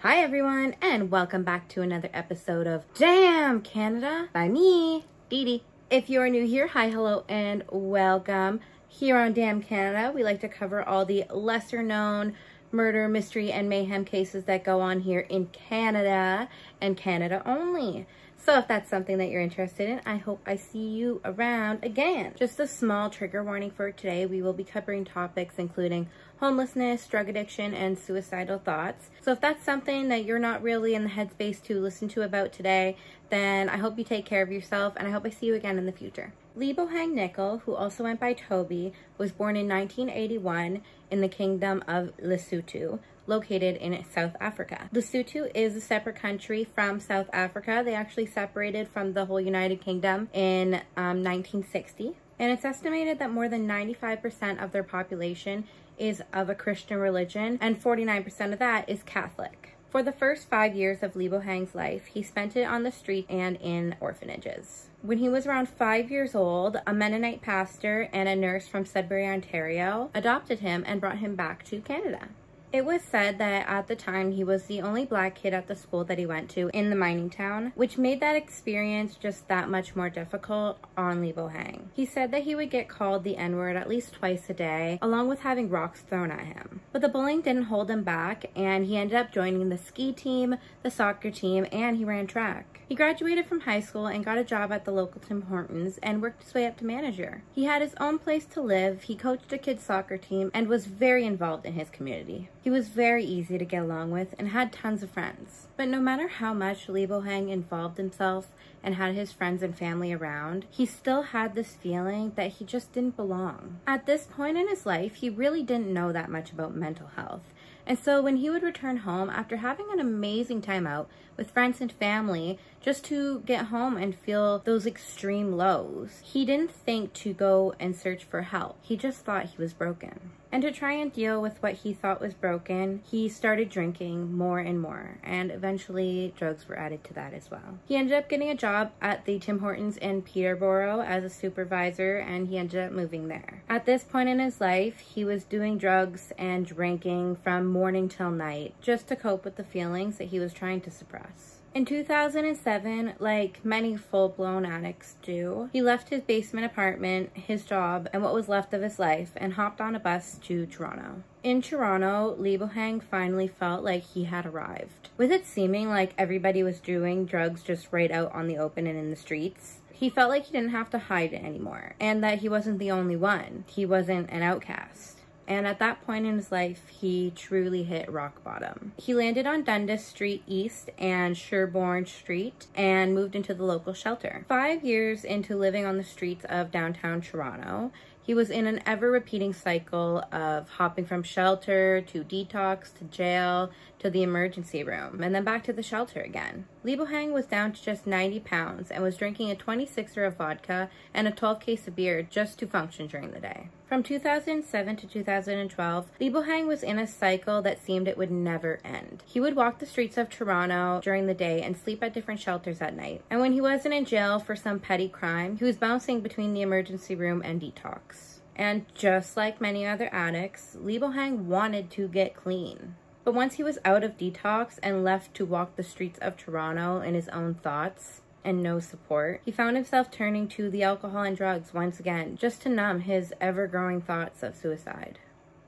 Hi everyone, and welcome back to another episode of Damn Canada by me, Dee Dee. If you're new here, hi, hello, and welcome. Here on Damn Canada, we like to cover all the lesser known murder, mystery, and mayhem cases that go on here in Canada and Canada only. So if that's something that you're interested in, I hope I see you around again. Just a small trigger warning for today. We will be covering topics including homelessness, drug addiction, and suicidal thoughts. So if that's something that you're not really in the headspace to listen to about today, then I hope you take care of yourself, and I hope I see you again in the future. Lebohang Nicol, who also went by Toby, was born in 1981 in the Kingdom of Lesotho, located in South Africa. Lesotho is a separate country from South Africa. They actually separated from the whole United Kingdom in 1960. And it's estimated that more than 95% of their population is of a Christian religion, and 49% of that is Catholic. For the first 5 years of Lebohang's life, he spent it on the street and in orphanages. When he was around 5 years old, a Mennonite pastor and a nurse from Sudbury, Ontario, adopted him and brought him back to Canada. It was said that at the time he was the only black kid at the school that he went to in the mining town, which made that experience just that much more difficult on Lebohang. He said that he would get called the N-word at least twice a day, along with having rocks thrown at him. But the bullying didn't hold him back, and he ended up joining the ski team, the soccer team, and he ran track. He graduated from high school and got a job at the local Tim Hortons and worked his way up to manager. He had his own place to live, he coached a kids' soccer team, and was very involved in his community. He was very easy to get along with and had tons of friends. But no matter how much Lebohang involved himself and had his friends and family around, he still had this feeling that he just didn't belong. At this point in his life, he really didn't know that much about mental health. And so when he would return home after having an amazing time out with friends and family, just to get home and feel those extreme lows, he didn't think to go and search for help. He just thought he was broken. And to try and deal with what he thought was broken, he started drinking more and more, and eventually drugs were added to that as well. He ended up getting a job at the Tim Hortons in Peterborough as a supervisor, and he ended up moving there. At this point in his life, he was doing drugs and drinking from morning till night, just to cope with the feelings that he was trying to suppress. In 2007, like many full-blown addicts do, he left his basement apartment, his job, and what was left of his life, and hopped on a bus to Toronto. In Toronto, Lebohang finally felt like he had arrived. With it seeming like everybody was doing drugs just right out on the open and in the streets, he felt like he didn't have to hide it anymore, and that he wasn't the only one. He wasn't an outcast. And at that point in his life, he truly hit rock bottom. He landed on Dundas Street East and Sherbourne Street and moved into the local shelter. 5 years into living on the streets of downtown Toronto, he was in an ever-repeating cycle of hopping from shelter to detox to jail to the emergency room and then back to the shelter again. Lebohang was down to just 90 pounds and was drinking a 26er of vodka and a 12 case of beer just to function during the day. From 2007 to 2012, Lebohang was in a cycle that seemed it would never end. He would walk the streets of Toronto during the day and sleep at different shelters at night. And when he wasn't in jail for some petty crime, he was bouncing between the emergency room and detox. And just like many other addicts, Lebohang wanted to get clean. But once he was out of detox and left to walk the streets of Toronto in his own thoughts, and no support, he found himself turning to the alcohol and drugs once again, just to numb his ever-growing thoughts of suicide.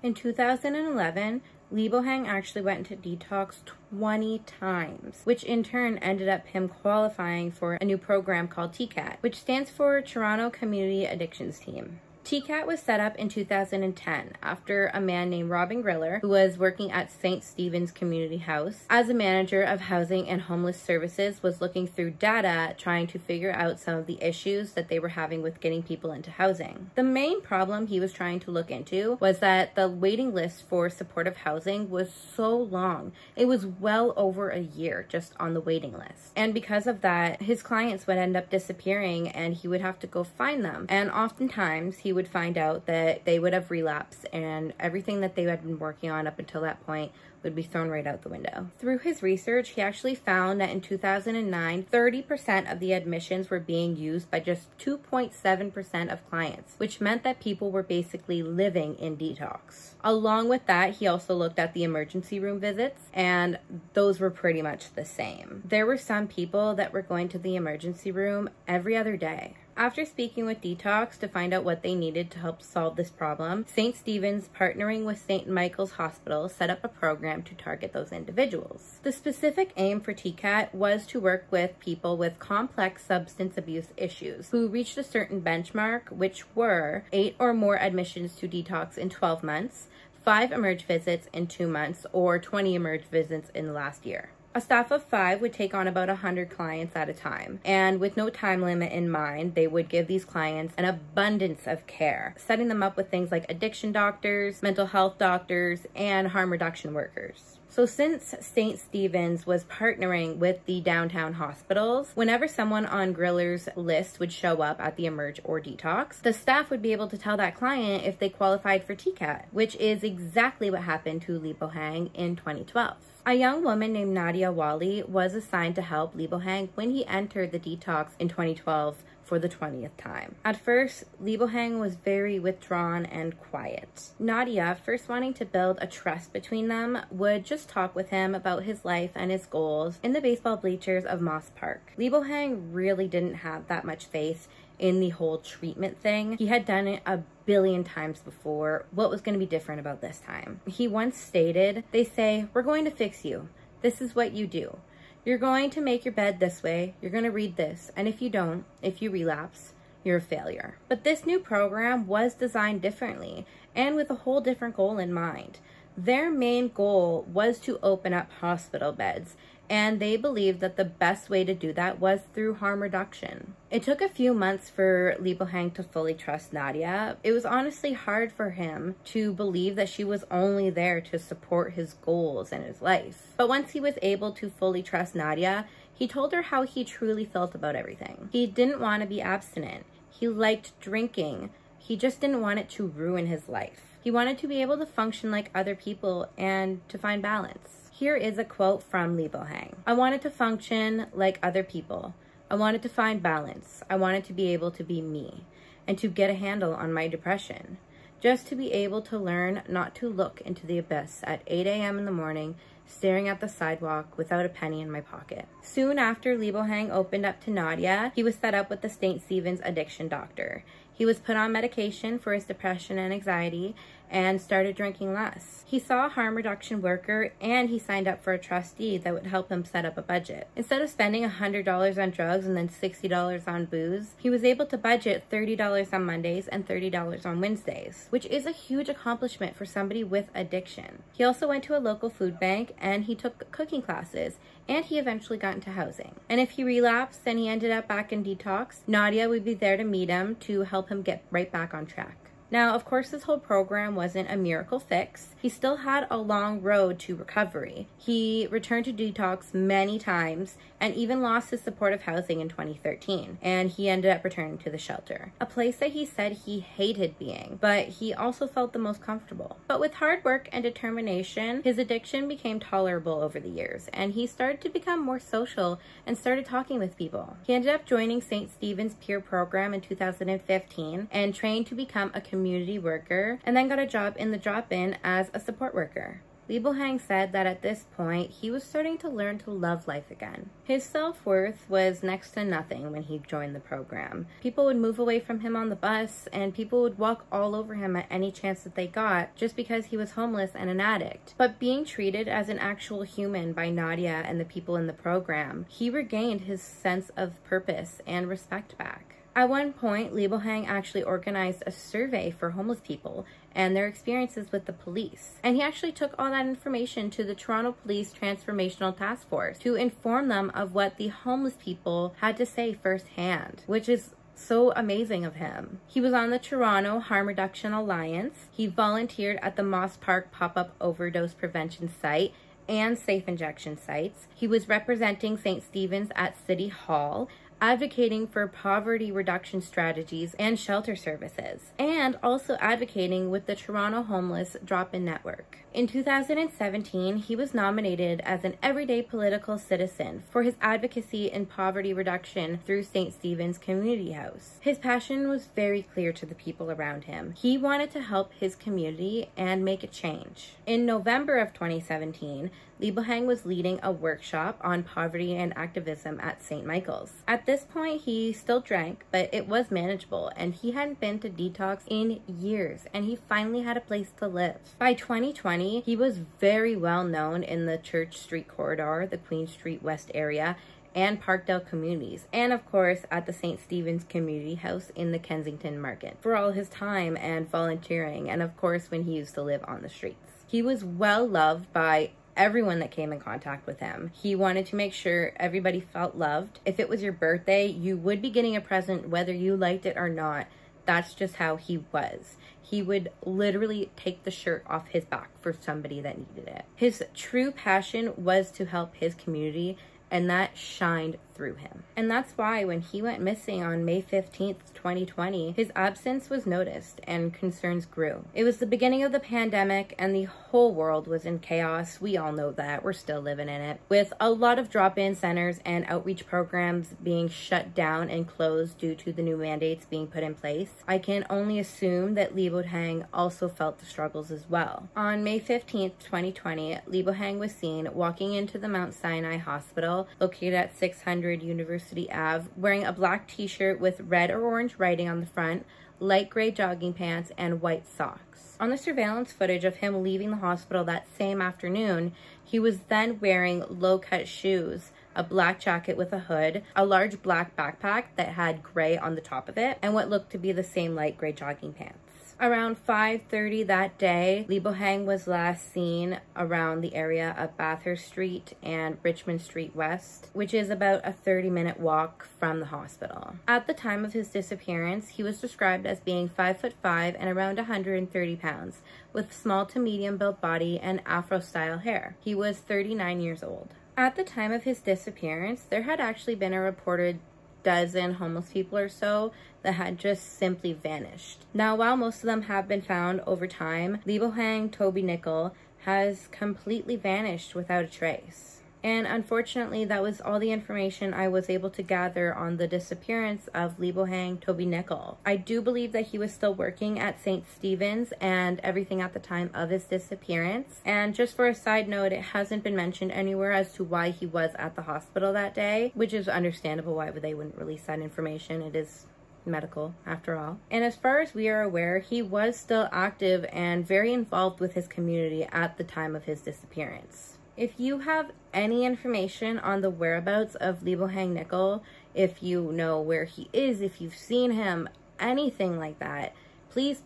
In 2011, Lebohang actually went into detox 20 times, which in turn ended up him qualifying for a new program called TCAT, which stands for Toronto Community Addictions Team. TCAT was set up in 2010 after a man named Robin Griller, who was working at St. Stephen's Community House as a manager of housing and homeless services, was looking through data trying to figure out some of the issues that they were having with getting people into housing. The main problem he was trying to look into was that the waiting list for supportive housing was so long. It was well over a year just on the waiting list. And because of that, his clients would end up disappearing and he would have to go find them. And oftentimes he would find out that they would have relapsed, and everything that they had been working on up until that point would be thrown right out the window. Through his research, he actually found that in 2009, 30% of the admissions were being used by just 2.7% of clients, which meant that people were basically living in detox. Along with that, he also looked at the emergency room visits, and those were pretty much the same. There were some people that were going to the emergency room every other day. After speaking with Detox to find out what they needed to help solve this problem, St. Stephen's, partnering with St. Michael's Hospital, set up a program to target those individuals. The specific aim for TCAT was to work with people with complex substance abuse issues who reached a certain benchmark, which were 8 or more admissions to detox in 12 months, 5 emerge visits in 2 months, or 20 emerge visits in the last year. A staff of 5 would take on about 100 clients at a time, and with no time limit in mind, they would give these clients an abundance of care, setting them up with things like addiction doctors, mental health doctors, and harm reduction workers. So since St. Stephen's was partnering with the downtown hospitals, whenever someone on Griller's list would show up at the Emerge or Detox, the staff would be able to tell that client if they qualified for TCAT, which is exactly what happened to Lebohang in 2012. A young woman named Nadia Wali was assigned to help Lebohang when he entered the detox in 2012 for the 20th time. At first, Lebohang was very withdrawn and quiet. Nadia, first wanting to build a trust between them, would just talk with him about his life and his goals in the baseball bleachers of Moss Park. Lebohang really didn't have that much faith in the whole treatment thing. He had done it a billion times before. What was going to be different about this time? He once stated, "They say, we're going to fix you. This is what you do. You're going to make your bed this way. You're going to read this. And if you don't, if you relapse, you're a failure." But this new program was designed differently and with a whole different goal in mind. Their main goal was to open up hospital beds, and they believed that the best way to do that was through harm reduction. It took a few months for Lebohang to fully trust Nadia. It was honestly hard for him to believe that she was only there to support his goals and his life. But once he was able to fully trust Nadia, he told her how he truly felt about everything. He didn't want to be abstinent. He liked drinking. He just didn't want it to ruin his life. He wanted to be able to function like other people and to find balance. Here is a quote from Lebohang. "I wanted to function like other people. I wanted to find balance. I wanted to be able to be me and to get a handle on my depression. Just to be able to learn not to look into the abyss at 8 a.m. in the morning, staring at the sidewalk without a penny in my pocket." Soon after Lebohang opened up to Nadia, he was set up with the St. Stephen's addiction doctor. He was put on medication for his depression and anxiety and started drinking less. He saw a harm reduction worker, and he signed up for a trustee that would help him set up a budget. Instead of spending $100 on drugs and then $60 on booze, he was able to budget $30 on Mondays and $30 on Wednesdays, which is a huge accomplishment for somebody with addiction. He also went to a local food bank, and he took cooking classes, and he eventually got into housing. And if he relapsed and he ended up back in detox, Nadia would be there to meet him to help him get right back on track. Now, of course, this whole program wasn't a miracle fix. He still had a long road to recovery. He returned to detox many times and even lost his supportive housing in 2013. And he ended up returning to the shelter, a place that he said he hated being, but he also felt the most comfortable. But with hard work and determination, his addiction became tolerable over the years, and he started to become more social and started talking with people. He ended up joining St. Stephen's peer program in 2015 and trained to become a community worker, and then got a job in the drop-in as a support worker. Lebohang said that at this point, he was starting to learn to love life again. His self-worth was next to nothing when he joined the program. People would move away from him on the bus, and people would walk all over him at any chance that they got just because he was homeless and an addict. But being treated as an actual human by Nadia and the people in the program, he regained his sense of purpose and respect back. At one point, Lebohang actually organized a survey for homeless people and their experiences with the police. And he actually took all that information to the Toronto Police Transformational Task Force to inform them of what the homeless people had to say firsthand, which is so amazing of him. He was on the Toronto Harm Reduction Alliance. He volunteered at the Moss Park pop-up overdose prevention site and safe injection sites. He was representing St. Stephen's at City Hall advocating for poverty reduction strategies and shelter services, and also advocating with the Toronto Homeless Drop-In Network. In 2017, he was nominated as an everyday political citizen for his advocacy in poverty reduction through St. Stephen's Community House. His passion was very clear to the people around him. He wanted to help his community and make a change. In November of 2017, Lebohang was leading a workshop on poverty and activism at St. Michael's. At this point, he still drank, but it was manageable, and he hadn't been to detox in years, and he finally had a place to live. By 2020, he was very well known in the Church Street corridor, the Queen Street West area, and Parkdale communities, and of course at the St. Stephen's Community House in the Kensington Market for all his time and volunteering, and of course when he used to live on the streets. He was well loved by everyone that came in contact with him. He wanted to make sure everybody felt loved. If it was your birthday, you would be getting a present whether you liked it or not. That's just how he was. He would literally take the shirt off his back for somebody that needed it. His true passion was to help his community, and that shined through him. And that's why when he went missing on May 15th, 2020, his absence was noticed and concerns grew. It was the beginning of the pandemic and the whole world was in chaos. We all know that. We're still living in it. With a lot of drop-in centers and outreach programs being shut down and closed due to the new mandates being put in place, I can only assume that Lebohang also felt the struggles as well. On May 15th, 2020, Lebohang was seen walking into the Mount Sinai Hospital located at 600 University Ave, wearing a black t-shirt with red or orange writing on the front, light gray jogging pants, and white socks. On the surveillance footage of him leaving the hospital that same afternoon, he was then wearing low-cut shoes, a black jacket with a hood, a large black backpack that had gray on the top of it, and what looked to be the same light gray jogging pants. Around 5:30 that day, Lebohang was last seen around the area of Bathurst Street and Richmond Street West, which is about a 30-minute walk from the hospital. At the time of his disappearance, he was described as being 5'5" and around 130 pounds, with small to medium built body and afro-style hair. He was 39 years old. At the time of his disappearance, there had actually been a reported dozen homeless people or so that had just simply vanished. Now, while most of them have been found over time, Lebohang Toby Nicol has completely vanished without a trace. And unfortunately, that was all the information I was able to gather on the disappearance of Lebohang Toby Nicol. I do believe that he was still working at St. Stephen's and everything at the time of his disappearance. And just for a side note, it hasn't been mentioned anywhere as to why he was at the hospital that day, which is understandable why they wouldn't release that information. It is medical after all. And as far as we are aware, he was still active and very involved with his community at the time of his disappearance. If you have any information on the whereabouts of Lebohang Nicol, if you know where he is, if you've seen him, anything like that, please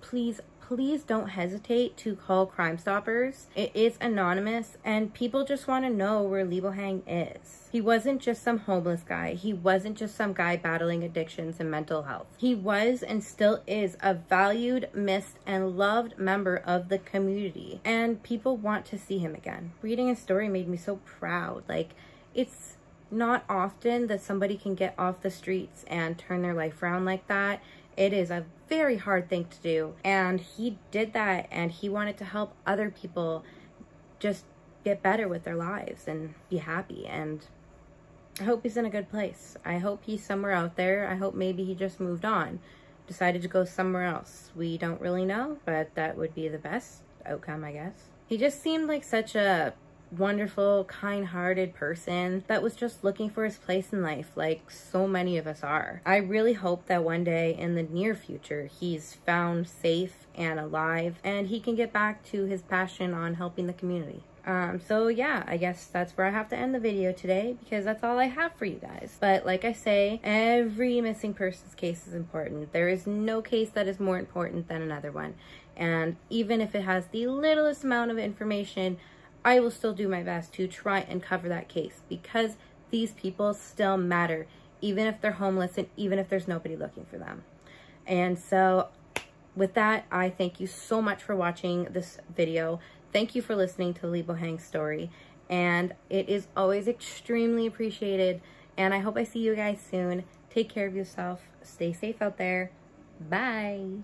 don't hesitate to call Crime Stoppers. It is anonymous and people just want to know where Lebohang is. He wasn't just some homeless guy. He wasn't just some guy battling addictions and mental health. He was and still is a valued, missed, and loved member of the community. And people want to see him again. Reading his story made me so proud. Like, it's not often that somebody can get off the streets and turn their life around like that. It is a very hard thing to do. And he did that, and he wanted to help other people just get better with their lives and be happy. And I hope he's in a good place. I hope he's somewhere out there. I hope maybe he just moved on, decided to go somewhere else. We don't really know, but that would be the best outcome, I guess. He just seemed like such a wonderful, kind-hearted person that was just looking for his place in life, like so many of us are. I really hope that one day in the near future he's found safe and alive and he can get back to his passion on helping the community. So yeah, I guess that's where I have to end the video today because that's all I have for you guys. But like I say, every missing person's case is important. There is no case that is more important than another one. And even if it has the littlest amount of information, I will still do my best to try and cover that case because these people still matter, even if they're homeless and even if there's nobody looking for them. And so with that, I thank you so much for watching this video. Thank you for listening to Lebohang's story, and it is always extremely appreciated, and I hope I see you guys soon. Take care of yourself. Stay safe out there. Bye.